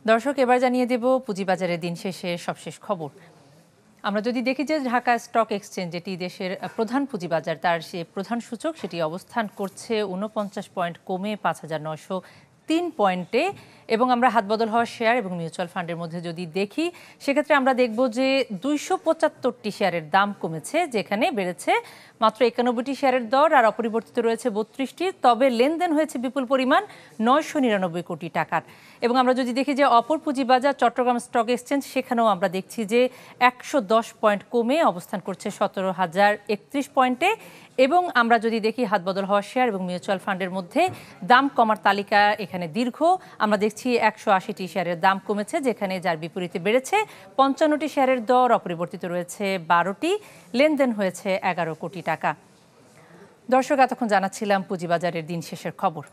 দর্শক, এবার জানিয়ে দেব পুঁজিবাজারের দিন শেষে সবশেষ খবর। আমরা যদি দেখি যে ঢাকা স্টক এক্সচেঞ্জ, যেটি দেশের প্রধান পুঁজিবাজার, তার যে প্রধান সূচক সেটি অবস্থান করছে ৪৯ পয়েন্ট কমে ৫,৯০৩ পয়েন্টে। এবং আমরা হাতবদল হওয়া শেয়ার এবং মিউচুয়াল ফান্ডের মধ্যে যদি দেখি, সেক্ষেত্রে আমরা দেখব যে ২৭৫টি শেয়ারের দাম কমেছে, যেখানে বেড়েছে মাত্র ৯১টি শেয়ারের দর আর অপরিবর্তিত রয়েছে ৩২টি। তবে লেনদেন হয়েছে বিপুল পরিমাণ ৯৯৯ কোটি টাকার। এবং আমরা যদি দেখি যে অপর পুঁজিবাজার চট্টগ্রাম স্টক এক্সচেঞ্জ, সেখানেও আমরা দেখছি যে ১১০ পয়েন্ট কমে অবস্থান করছে ১৭,০৩১ পয়েন্টে। এবং আমরা যদি দেখি হাতবদল হওয়া শেয়ার এবং মিউচুয়াল ফান্ডের মধ্যে দাম কমার তালিকা এখানে দীর্ঘ। আমরা দেখছি ১৮০টি শেয়ারের দাম কমেছে, যেখানে যার বিপরীতে বেড়েছে ৫৫টি শেয়ারের দর, অপরিবর্তিত রয়েছে ১২টি, লেনদেন হয়েছে ১১ কোটি টাকা। দর্শক, এতক্ষণ জানাচ্ছিলাম পুঁজিবাজারের দিন শেষের খবর।